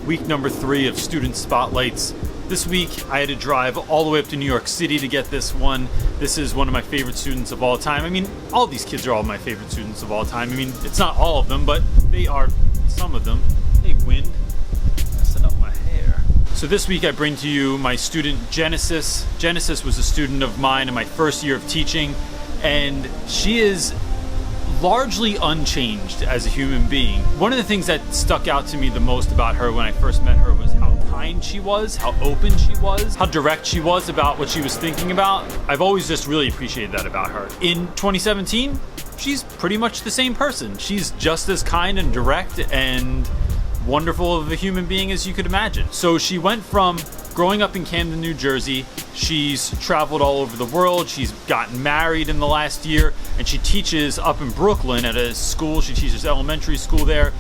week number 3 of Student Spotlights. This week I had to drive all the way up to New York City to get this one. This is one of my favorite students of all time. I mean, all these kids are all my favorite students of all time. I mean, it's not all of them, but they are some of them. Hey, wind, messing up my hair. So this week I bring to you my student Genesis. Genesis was a student of mine in my first year of teaching, and she is largely unchanged as a human being. One of the things that stuck out to me the most about her when I first met her was how kind she was, how open she was, how direct she was about what she was thinking about. I've always just really appreciated that about her. In 2017, she's pretty much the same person. She's just as kind and direct and wonderful of a human being as you could imagine. So she went from growing up in Camden, New Jersey. She's traveled all over the world. She's gotten married in the last year, and she teaches up in Brooklyn at a school. She teaches elementary school there.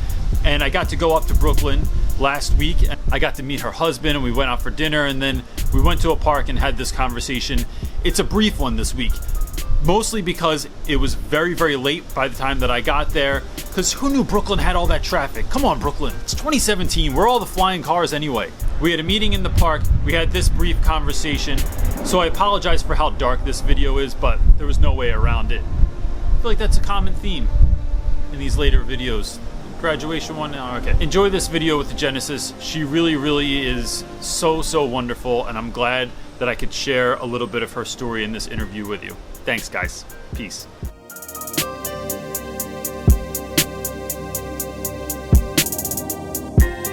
And I got to go up to Brooklyn last week. I got to meet her husband, and we went out for dinner, and then we went to a park and had this conversation. It's a brief one this week, mostly because it was very, very late by the time that I got there, because who knew Brooklyn had all that traffic? Come on, Brooklyn. It's 2017. Where are all the flying cars anyway? We had a meeting in the park. We had this brief conversation. So I apologize for how dark this video is, but there was no way around it. I feel like that's a common theme in these later videos. Graduation one now, okay. Enjoy this video with Genesis. She really, really is so, so wonderful, and I'm glad that I could share a little bit of her story in this interview with you. Thanks, guys. Peace.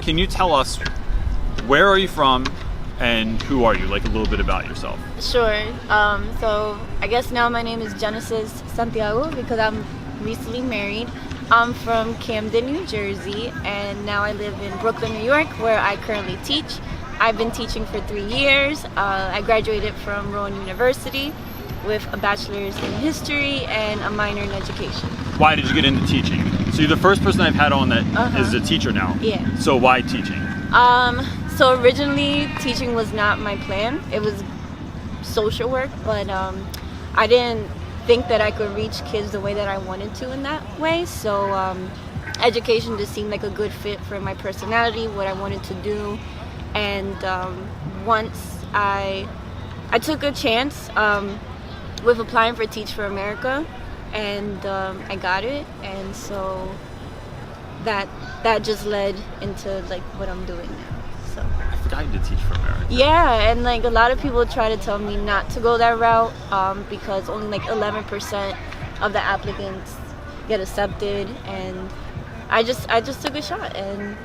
Can you tell us, where are you from and who are you? Like a little bit about yourself. Sure. So I guess now my name is Genesis Santiago because I'm recently married. I'm from Camden, New Jersey, and now I live in Brooklyn, New York, where I currently teach. I've been teaching for 3 years. I graduated from Rowan University with a bachelor's in history and a minor in education. Why did you get into teaching? So you're the first person I've had on that is a teacher now. Yeah. So why teaching? So originally teaching was not my plan. It was social work, but I didn't think that I could reach kids the way that I wanted to in that way. So education just seemed like a good fit for my personality, what I wanted to do. And once I took a chance with applying for Teach for America, and I got it, and so that just led into like what I'm doing now. So I forgot you did Teach for America. Yeah, and like a lot of people try to tell me not to go that route because only like 11% of the applicants get accepted, and I just took a shot and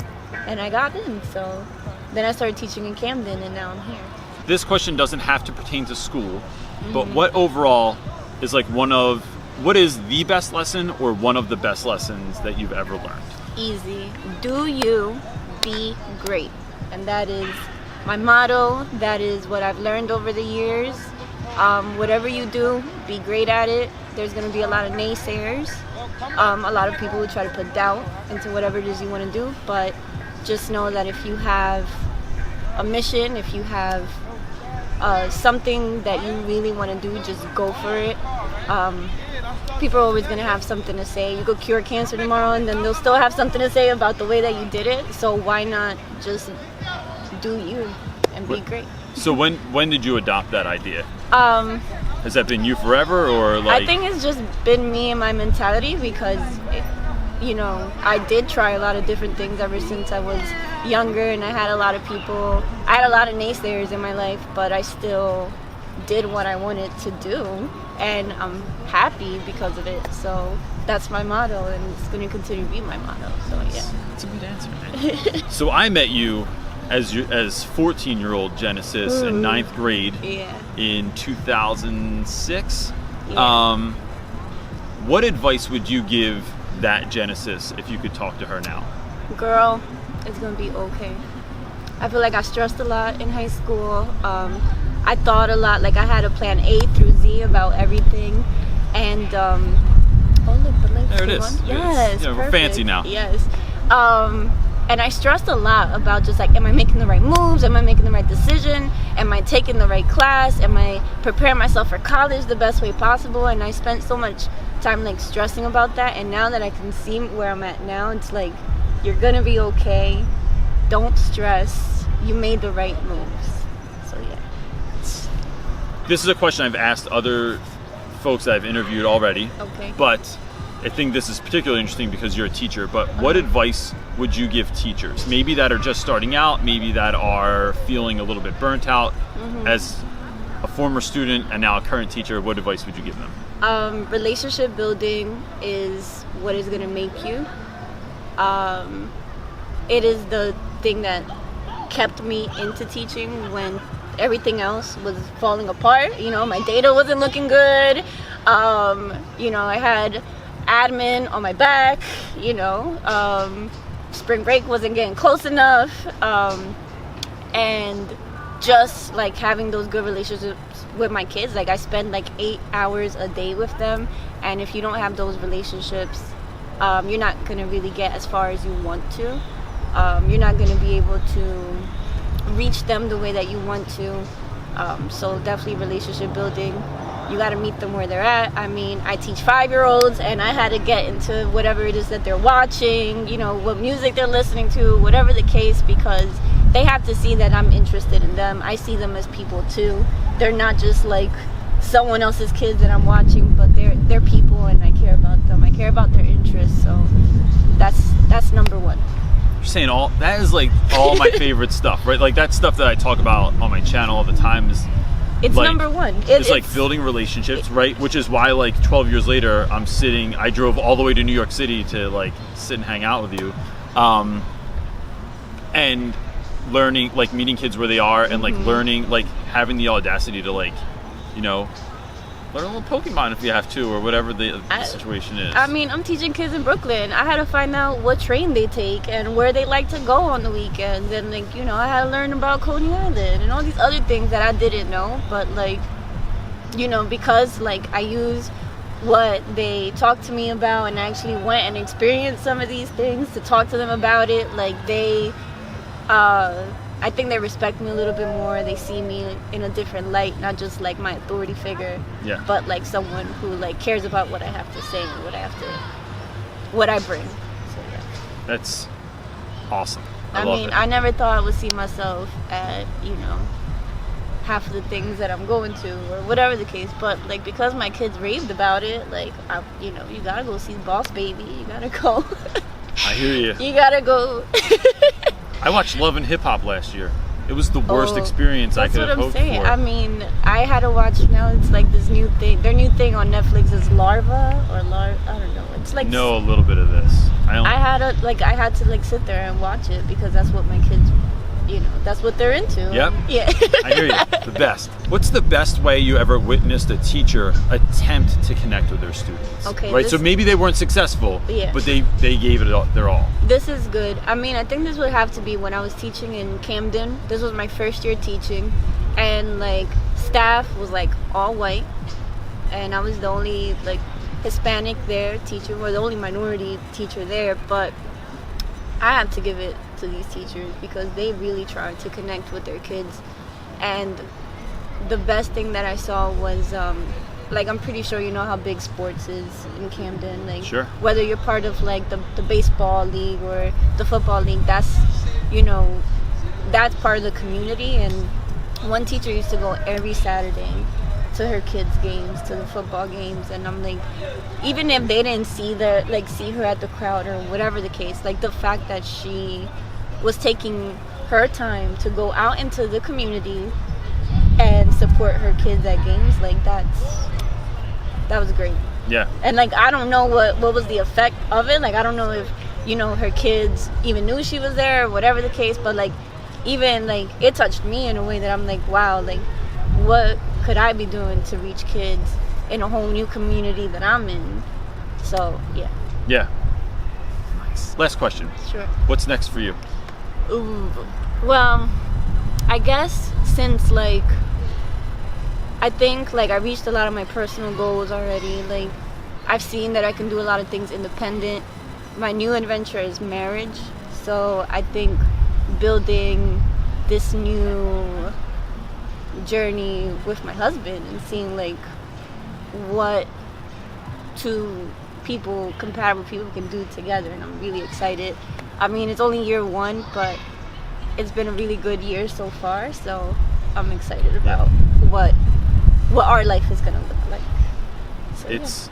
I got in. So then I started teaching in Camden, and now I'm here. This question doesn't have to pertain to school, but what overall is like what is the best lesson or one of the best lessons that you've ever learned? Easy. Do you be great. And that is my motto. That is what I've learned over the years. Whatever you do, be great at it. There's going to be a lot of naysayers. A lot of people who try to put doubt into whatever it is you want to do. But just know that if you have a mission, if you have something that you really want to do, just go for it. People are always going to have something to say. You could cure cancer tomorrow, and then they'll still have something to say about the way that you did it. So why not just do you and be great? So when did you adopt that idea? Has that been you forever, or like? I think it's just been me and my mentality because, I did try a lot of different things ever since I was younger, and I had a lot of naysayers in my life, but I still did what I wanted to do, and I'm happy because of it. So that's my motto, and it's going to continue to be my motto. So yeah, that's a good answer, man. So I met you as 14-year-old Genesis in 9th grade in 2006. Yeah. What advice would you give that Genesis if you could talk to her now? Girl, it's going to be okay. I feel like I stressed a lot in high school. I thought a lot, like I had a plan A through Z about everything, and oh look, the lights there it is. On. Yes, yeah, we're fancy now. Yes, and I stressed a lot about just like, am I making the right moves? Am I making the right decision? Am I taking the right class? Am I preparing myself for college the best way possible? And I spent so much time like stressing about that, and now that I can see where I'm at now, it's like, you're gonna be okay. don't stress. You made the right moves. So yeah. This is a question I've asked other folks that I've interviewed already. Okay. But I think this is particularly interesting because you're a teacher. But what advice would you give teachers? Maybe that are just starting out, maybe that are feeling a little bit burnt out. As a former student and now a current teacher, what advice would you give them? Relationship building is what is going to make you. It is the thing that kept me into teaching when everything else was falling apart. You know, my data wasn't looking good. You know, I had admin on my back. You know, spring break wasn't getting close enough. And just like having those good relationships with my kids, like I spend like 8 hours a day with them, and if you don't have those relationships, you're not gonna really get as far as you want to. You're not gonna be able to reach them the way that you want to. So definitely relationship building. You got to meet them where they're at. I mean, I teach 5-year-olds, and I had to get into whatever it is that they're watching, you know, what music they're listening to, whatever the case, because they have to see that I'm interested in them. I see them as people too. They're not just like someone else's kids that I'm watching, but they're people, and I care about them. I care about their interests. So that's number one. You're saying all that is like all my favorite stuff, right? Like that stuff that I talk about on my channel all the time is it's like, number one. It's like building relationships, right? Which is why like 12 years later, I drove all the way to New York City to like sit and hang out with you. And learning, like meeting kids where they are and like learning, like having the audacity to like, you know, learn a little Pokemon if you have to, or whatever the situation is. I mean, I'm teaching kids in Brooklyn. I had to find out what train they take and where they like to go on the weekends. And, like, you know, I had to learn about Coney Island and all these other things that I didn't know. But, like, you know, because, like, I use what they talked to me about and actually went and experienced some of these things to talk to them about it, like, they... I think they respect me a little bit more. They see me in a different light, not just like my authority figure, but like someone who like cares about what I have to say and what I bring. So yeah. That's awesome. I mean, I never thought I would see myself at, you know, half of the things that I'm going to or whatever the case, but like because my kids raved about it, like you know, you gotta go see Boss Baby. You gotta go. I hear you. You gotta go. I watched Love and Hip Hop last year. It was the worst experience I could have hoped for. That's what I'm saying. I mean, I had to watch, now it's like this new thing. Their new thing on Netflix is Larva or I don't know. It's like... know a little bit of this. I had to sit there and watch it because that's what my kids, you know, that's what they're into. Yep. Yeah. I hear you. The best. What's the best way you ever witnessed a teacher attempt to connect with their students? Okay. Right. So maybe they weren't successful, but they gave it their all. This is good. I mean, I think this would have to be when I was teaching in Camden. This was my first year teaching, and like staff was like all white, and I was the only like Hispanic there teacher, or the only minority teacher there. But I have to give it to these teachers because they really try to connect with their kids. And the best thing that I saw was like, I'm pretty sure you know how big sports is in Camden, like sure. Whether you're part of like the baseball league or the football league, that's, you know, that's part of the community. And one teacher used to go every Saturday to her kids' games, to the football games, and I'm like, even if they didn't see her at the crowd or whatever the case, like the fact that she was taking her time to go out into the community and support her kids at games, like that was great. Yeah. And like, I don't know what was the effect of it. Like, I don't know if, you know, her kids even knew she was there or whatever the case, but like, even like, it touched me in a way that I'm like, wow, like, what could I be doing to reach kids in a whole new community that I'm in? So, yeah. Yeah. Nice. Last question. Sure. What's next for you? Ooh. Well, I guess since like, I think like I reached a lot of my personal goals already. Like, I've seen that I can do a lot of things independent. My new adventure is marriage. So I think building this new journey with my husband and seeing like what two compatible people can do together, and I'm really excited. I mean, it's only year one, but it's been a really good year so far. So I'm excited about what our life is gonna look like. So, it's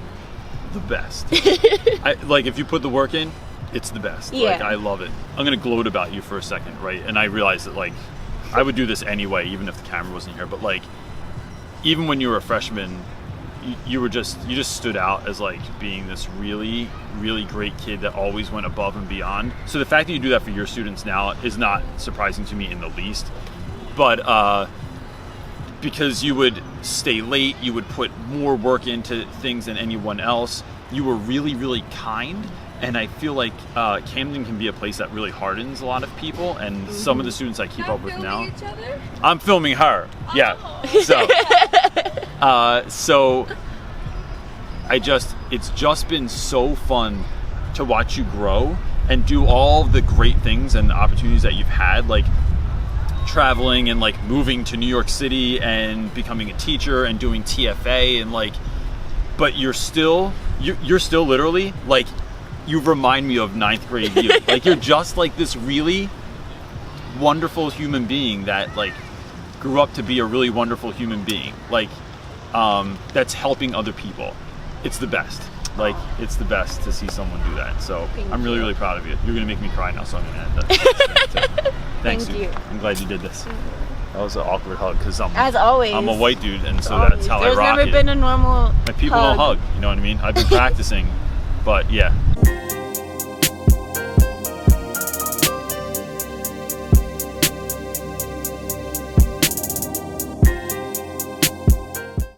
the best. Like if you put the work in, it's the best. Yeah. Like I love it. I'm gonna gloat about you for a second, right? And I realize that like I would do this anyway, even if the camera wasn't here. But like even when you were a freshman, you just stood out as like being this really, really great kid that always went above and beyond. So the fact that you do that for your students now is not surprising to me in the least. But because you would stay late, you would put more work into things than anyone else. You were really, really kind. And I feel like Camden can be a place that really hardens a lot of people. And some of the students I keep up with now. Each other? I'm filming her. Oh. Yeah. So it's just been so fun to watch you grow and do all the great things and opportunities that you've had, like traveling and like moving to New York City and becoming a teacher and doing TFA and like, but you're still literally like, you remind me of 9th grade you. Like you're just like this really wonderful human being that like grew up to be a really wonderful human being. Like that's helping other people. It's the best. Like it's the best to see someone do that. So I'm really, really proud of you. You're gonna make me cry now, so I'm gonna end that. Thanks, Thank you. I'm glad you did this. That was an awkward hug because As always, I'm a white dude, and so always. that's how There's I rock never it. been a normal My people hug. don't hug. You know what I mean? I've been practicing, but yeah.